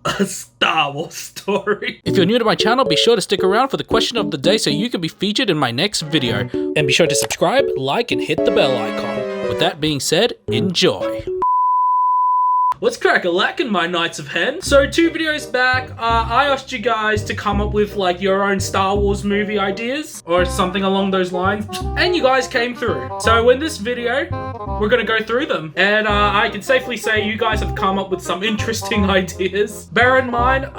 a Star Wars story. If you're new to my channel, be sure to stick around for the question of the day so you can be featured in my next video. And be sure to subscribe, like, and hit the bell icon. With that being said, enjoy. What's crack-a-lackin', my Knights of Hen? So 2 videos back, I asked you guys to come up with like your own Star Wars movie ideas or something along those lines, and you guys came through. So in this video, we're gonna go through them, and I can safely say you guys have come up with some interesting ideas. Bear in mind,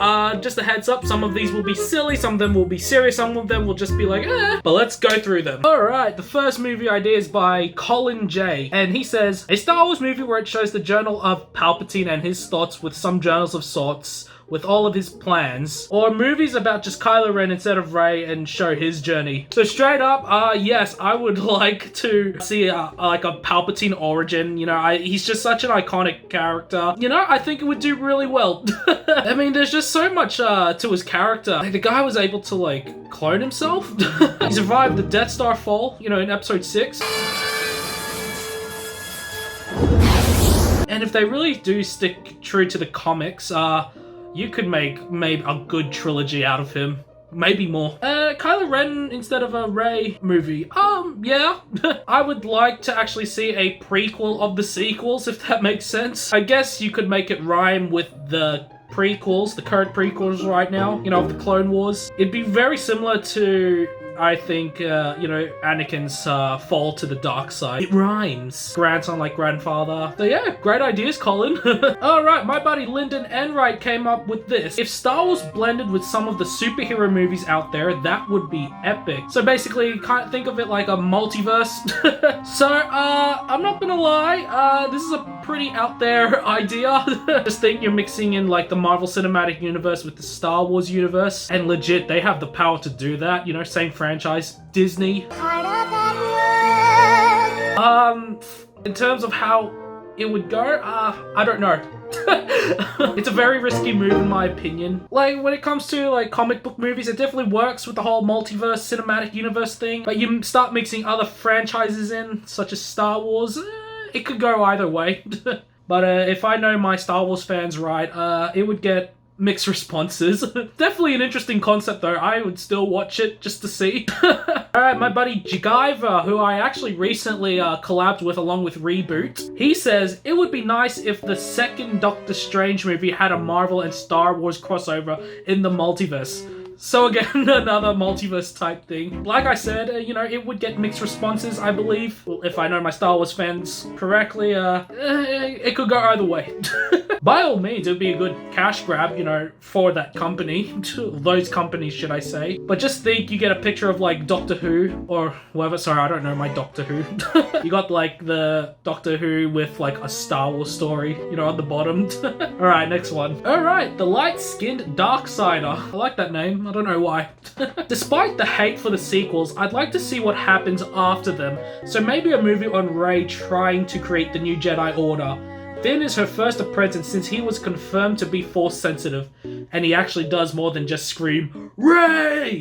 just a heads up, some of these will be silly, some of them will be serious, some of them will just be like, eh. But let's go through them. Alright, the first movie idea is by Colin J, and he says, a Star Wars movie where it shows the journal of Palpatine and his thoughts with some journals of sorts, with all of his plans, or movies about just Kylo Ren instead of Rey and show his journey. So straight up, yes, I would like to see like a Palpatine origin. You know, he's just such an iconic character. You know, I think it would do really well. I mean, there's just so much to his character. Like, the guy was able to like clone himself. He survived the Death Star fall, you know, in episode 6. And if they really do stick true to the comics, you could make maybe a good trilogy out of him. Maybe more. Kylo Ren instead of a Rey movie. Yeah. I would like to actually see a prequel of the sequels, if that makes sense. I guess you could make it rhyme with the prequels, the current prequels right now, you know, of the Clone Wars. It'd be very similar to, I think, you know, Anakin's fall to the dark side. It rhymes. Grandson like grandfather. So yeah, great ideas, Colin. Alright, my buddy Lyndon Enright came up with this. If Star Wars blended with some of the superhero movies out there, that would be epic. So basically, kind of think of it like a multiverse. So, I'm not gonna lie, this is a pretty out there idea. Just think you're mixing in like the Marvel Cinematic Universe with the Star Wars universe, and legit, they have the power to do that, you know, same franchise, Disney. In terms of how it would go, I don't know. It's a very risky move in my opinion. Like, when it comes to like comic book movies, it definitely works with the whole multiverse cinematic universe thing, but you start mixing other franchises in, such as Star Wars, it could go either way. But if I know my Star Wars fans right, it would get mixed responses. Definitely an interesting concept though. I would still watch it just to see. Alright, my buddy Jigaiva, who I actually recently collabed with along with Reboot, he says, it would be nice if the second Doctor Strange movie had a Marvel and Star Wars crossover in the multiverse. So again, another multiverse type thing. Like I said, you know, it would get mixed responses, I believe. Well, if I know my Star Wars fans correctly, it could go either way. By all means, it would be a good cash grab, you know, for that company. Those companies, should I say. But just think you get a picture of like Doctor Who or whoever. Sorry, I don't know my Doctor Who. You got like the Doctor Who with like a Star Wars story, you know, on the bottom. Alright, next one. Alright, the light-skinned Darksider. I like that name. I don't know why. Despite the hate for the sequels, I'd like to see what happens after them. So maybe a movie on Rey trying to create the new Jedi Order. Finn is her first apprentice since he was confirmed to be Force sensitive, and he actually does more than just scream, Rey!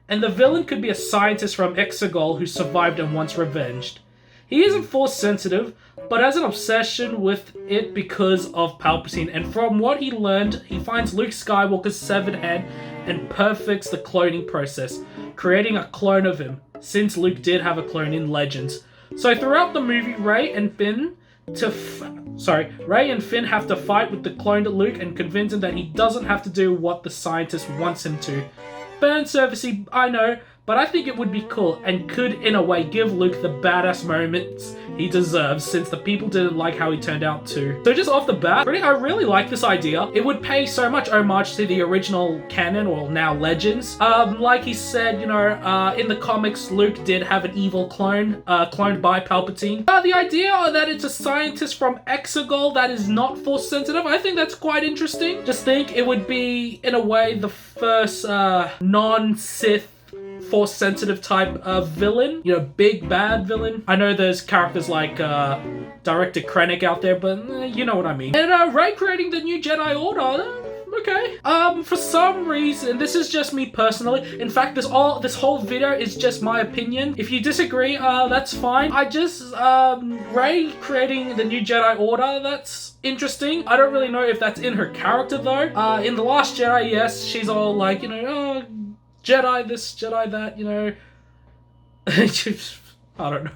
And the villain could be a scientist from Exegol who survived and wants revenged. He isn't Force sensitive, but has an obsession with it because of Palpatine, and from what he learned, he finds Luke Skywalker's severed head and perfects the cloning process, creating a clone of him, since Luke did have a clone in Legends. So throughout the movie, Rey and Finn have to fight with the cloned Luke and convince him that he doesn't have to do what the scientist wants him to. Fan servicey, I know, but I think it would be cool and could, in a way, give Luke the badass moments he deserves since the people didn't like how he turned out too. So just off the bat, I really like this idea. It would pay so much homage to the original canon, or now Legends. Like he said, you know, in the comics, Luke did have an evil clone, cloned by Palpatine. The idea that it's a scientist from Exegol that is not Force sensitive, I think that's quite interesting. Just think, it would be, in a way, the first non-Sith Force sensitive type of villain, you know, big bad villain. I know there's characters like Director Krennic out there, but you know what I mean. And Rey creating the new Jedi Order, Okay. For some reason, this is just me personally. In fact, this whole video is just my opinion. If you disagree, that's fine. I just, Rey creating the new Jedi Order, that's interesting. I don't really know if that's in her character though. In The Last Jedi, yes, she's all like, you know, oh, Jedi this, Jedi that, you know. I don't know.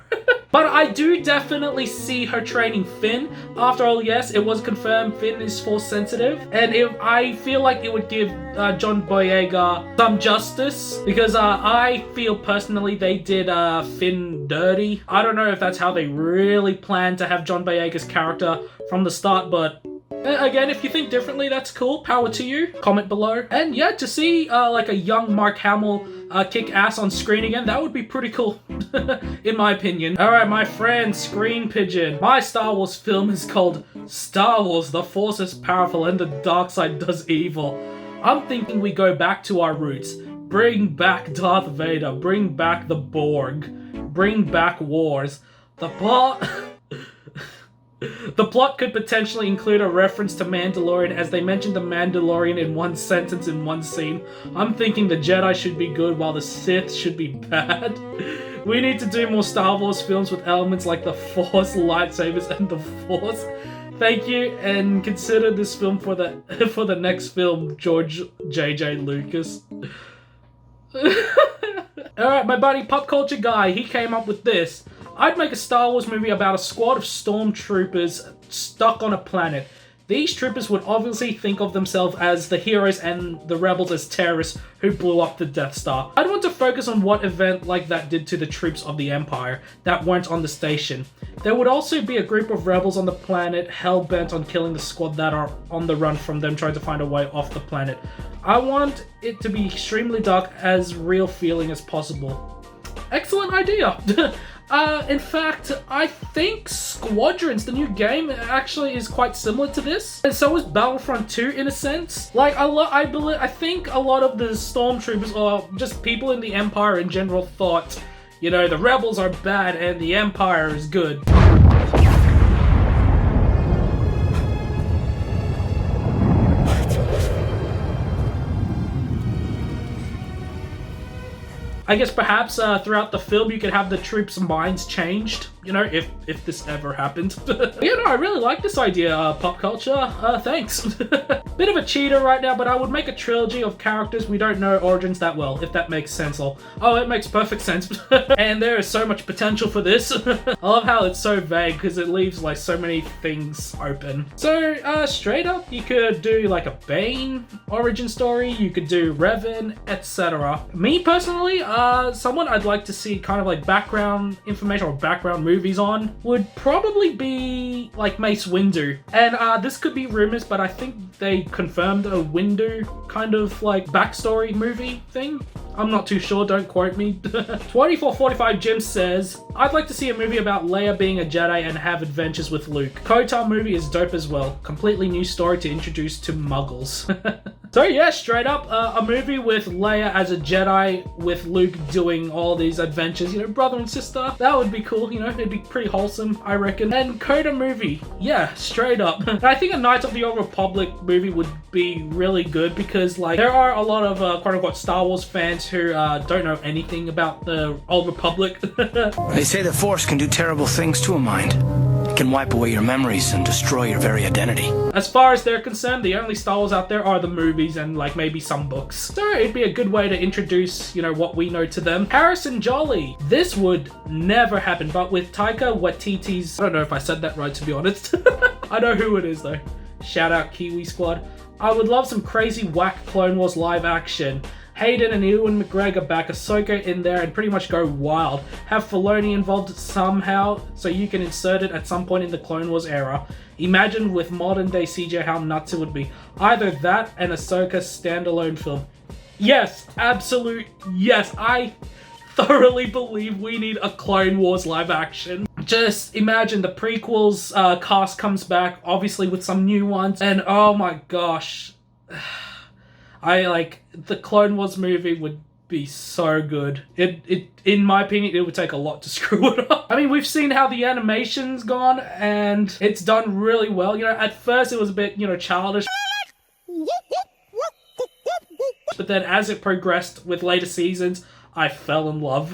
But I do definitely see her training Finn. After all, yes, it was confirmed Finn is Force sensitive. And I feel like it would give John Boyega some justice. Because I feel personally they did Finn dirty. I don't know if that's how they really planned to have John Boyega's character from the start, but again, if you think differently, that's cool. Power to you. Comment below. And yeah, to see like a young Mark Hamill kick ass on screen again, that would be pretty cool, in my opinion. Alright, my friend, Screen Pigeon. My Star Wars film is called Star Wars, The Force is Powerful and the Dark Side Does Evil. I'm thinking we go back to our roots. Bring back Darth Vader. Bring back the Borg. Bring back wars. The plot could potentially include a reference to Mandalorian, as they mentioned the Mandalorian in one sentence in one scene. I'm thinking the Jedi should be good while the Sith should be bad. We need to do more Star Wars films with elements like the Force, lightsabers, and the Force. Thank you, and consider this film for the next film, George J.J. Lucas. Alright, my buddy Pop Culture Guy, he came up with this. I'd make a Star Wars movie about a squad of stormtroopers stuck on a planet. These troopers would obviously think of themselves as the heroes and the rebels as terrorists who blew up the Death Star. I'd want to focus on what event like that did to the troops of the Empire that weren't on the station. There would also be a group of rebels on the planet hell-bent on killing the squad that are on the run from them trying to find a way off the planet. I want it to be extremely dark, as real feeling as possible. Excellent idea! In fact, I think Squadrons, the new game, actually is quite similar to this. And so is Battlefront 2 in a sense. Like, I think a lot of the stormtroopers, or just people in the Empire in general, thought, you know, the rebels are bad and the Empire is good. I guess perhaps throughout the film you could have the troops' minds changed, you know, if this ever happened. Yeah, no, I really like this idea, Pop Culture. Thanks. Bit of a cheater right now, but I would make a trilogy of characters we don't know origins that well, if that makes sense. Oh, it makes perfect sense. And there is so much potential for this. I love how it's so vague, because it leaves like so many things open. So, straight up, you could do like a Bane origin story, you could do Revan, etc. Me personally, someone I'd like to see kind of like background information or background movies on would probably be like Mace Windu. And this could be rumors, but I think they confirmed a Windu kind of like backstory movie thing. I'm not too sure, don't quote me. 2445 Jim says, I'd like to see a movie about Leia being a Jedi and have adventures with Luke. KOTOR movie is dope as well. Completely new story to introduce to Muggles. So yeah, straight up, a movie with Leia as a Jedi with Luke doing all these adventures, you know, brother and sister. That would be cool, you know, it'd be pretty wholesome, I reckon. And KOTOR movie, yeah, straight up. And I think a Knights of the Old Republic movie would be really good, because like there are a lot of quote-unquote Star Wars fans who don't know anything about the Old Republic. They say the Force can do terrible things to a mind. It can wipe away your memories and destroy your very identity. As far as they're concerned, the only Star Wars out there are the movies and like maybe some books. So it'd be a good way to introduce, you know, what we know to them. Harrison Jolly. This would never happen, but with Taika Waititi's... I don't know if I said that right, to be honest. I know who it is though. Shout out Kiwi Squad. I would love some crazy whack Clone Wars live action. Hayden and Ewan McGregor back Ahsoka in there and pretty much go wild. Have Filoni involved somehow so you can insert it at some point in the Clone Wars era. Imagine with modern day CGI how nuts it would be. Either that and Ahsoka standalone film. Yes, absolute yes. I thoroughly believe we need a Clone Wars live action. Just imagine the prequels cast comes back, obviously with some new ones, and oh my gosh. The Clone Wars movie would be so good. It in my opinion, it would take a lot to screw it up. I mean, we've seen how the animation's gone, and it's done really well. You know, at first it was a bit, you know, childish. but then as it progressed with later seasons, I fell in love.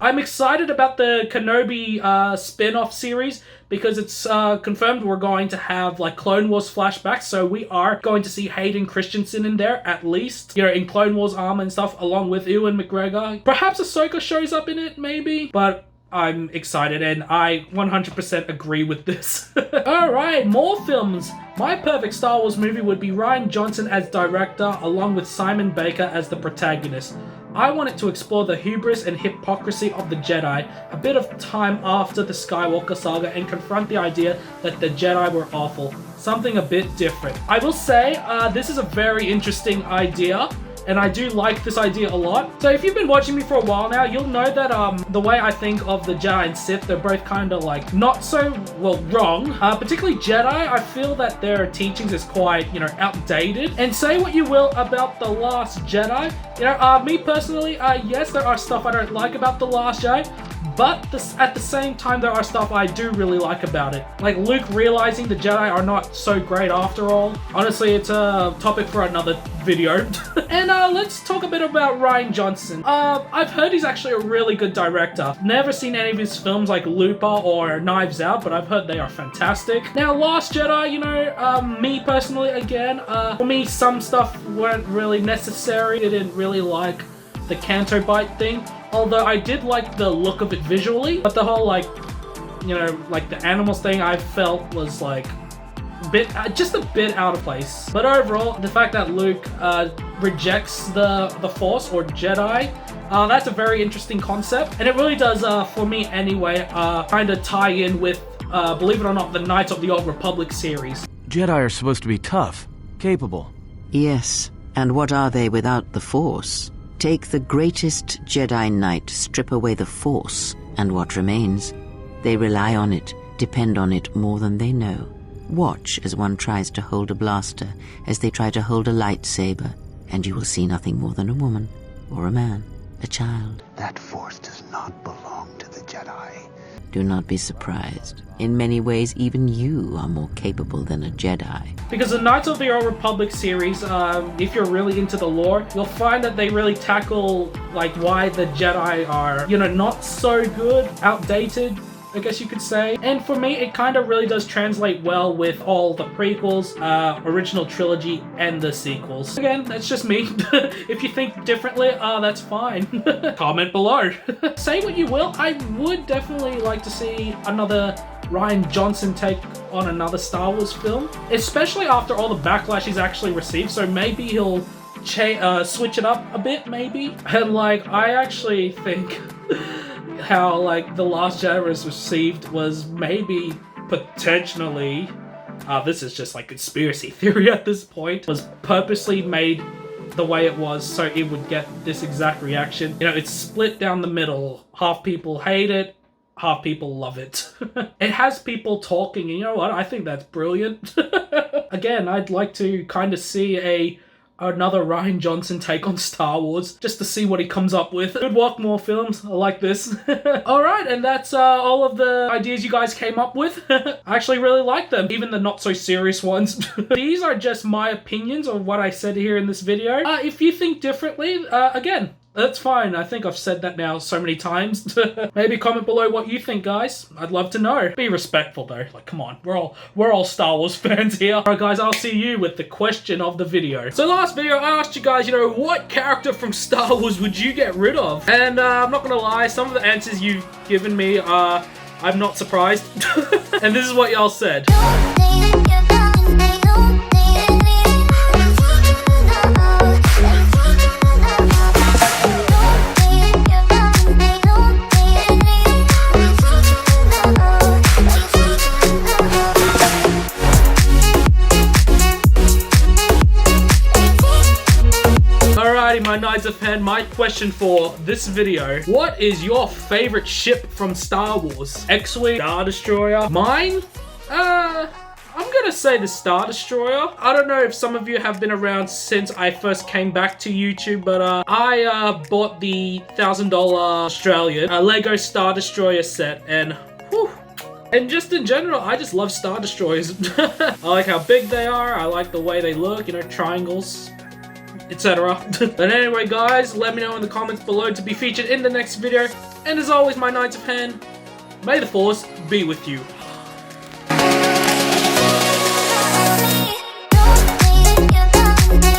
I'm excited about the Kenobi spin-off series because it's confirmed we're going to have like Clone Wars flashbacks, so we are going to see Hayden Christensen in there at least, you know, in Clone Wars armor and stuff, along with Ewan McGregor. Perhaps Ahsoka shows up in it, maybe, but I'm excited and I 100% agree with this. Alright, more films. My perfect Star Wars movie would be Rian Johnson as director along with Simon Baker as the protagonist. I wanted to explore the hubris and hypocrisy of the Jedi a bit of time after the Skywalker saga and confront the idea that the Jedi were awful. Something a bit different. I will say, this is a very interesting idea, and I do like this idea a lot. So if you've been watching me for a while now, you'll know that the way I think of the Jedi and Sith, they're both kind of like not so, well, wrong. Particularly Jedi, I feel that their teachings is quite, you know, outdated. And say what you will about The Last Jedi, you know, me personally, yes, there are stuff I don't like about The Last Jedi, but at the same time, there are stuff I do really like about it. Like Luke realizing the Jedi are not so great after all. Honestly, it's a topic for another video. And let's talk a bit about Rian Johnson. I've heard he's actually a really good director. Never seen any of his films like Looper or Knives Out, but I've heard they are fantastic. Now, Last Jedi, you know, me personally, again, for me, some stuff weren't really necessary. I didn't really like the Canto Bite thing. Although I did like the look of it visually, but the whole, like, you know, like the animals thing I felt was like just a bit out of place. But overall, the fact that Luke rejects the Force or Jedi, that's a very interesting concept, and it really does, for me anyway, kind of tie in with, believe it or not, the Knights of the Old Republic series. Jedi are supposed to be tough, capable. Yes, and what are they without the Force? Take the greatest Jedi Knight, strip away the Force, and what remains? They rely on it, depend on it more than they know. Watch as one tries to hold a blaster, as they try to hold a lightsaber, and you will see nothing more than a woman, or a man, a child. That Force does not belong to the Jedi. Do not be surprised. In many ways, even you are more capable than a Jedi. Because the Knights of the Old Republic series, if you're really into the lore, you'll find that they really tackle, like, why the Jedi are, you know, not so good, outdated, I guess you could say. And for me, it kind of really does translate well with all the prequels, original trilogy, and the sequels. Again, that's just me. If you think differently, that's fine. Comment below. Say what you will, I would definitely like to see another Rian Johnson take on another Star Wars film, especially after all the backlash he's actually received, so maybe he'll switch it up a bit, maybe. And like, I actually think how like The Last Jedi was received was maybe potentially, this is just like conspiracy theory at this point, was purposely made the way it was so it would get this exact reaction. You know, it's split down the middle. Half people hate it, half people love it. It has people talking, and you know what? I think that's brilliant. Again, I'd like to kind of see another Rian Johnson take on Star Wars, just to see what he comes up with. Good work, more films. I like this. Alright, and that's all of the ideas you guys came up with. I actually really like them, even the not so serious ones. These are just my opinions of what I said here in this video. If you think differently, again, that's fine. I think I've said that now so many times. Maybe comment below what you think, guys. I'd love to know. Be respectful though. Like, come on. We're all Star Wars fans here. Alright guys, I'll see you with the question of the video. So last video, I asked you guys, you know, what character from Star Wars would you get rid of? And I'm not gonna lie, some of the answers you've given me are, I'm not surprised. And this is what y'all said. My Knights of Pen, my question for this video: what is your favorite ship from Star Wars? X-Wing, Star Destroyer? Mine? I'm gonna say the Star Destroyer. I don't know if some of you have been around since I first came back to YouTube, but I bought the $1,000 Australian Lego Star Destroyer set, and whew, And just in general, I just love Star Destroyers. I like how big they are, I like the way they look, you know, triangles, etc. But anyway guys, let me know in the comments below to be featured in the next video. And as always, my Knights of Pen, may the Force be with you.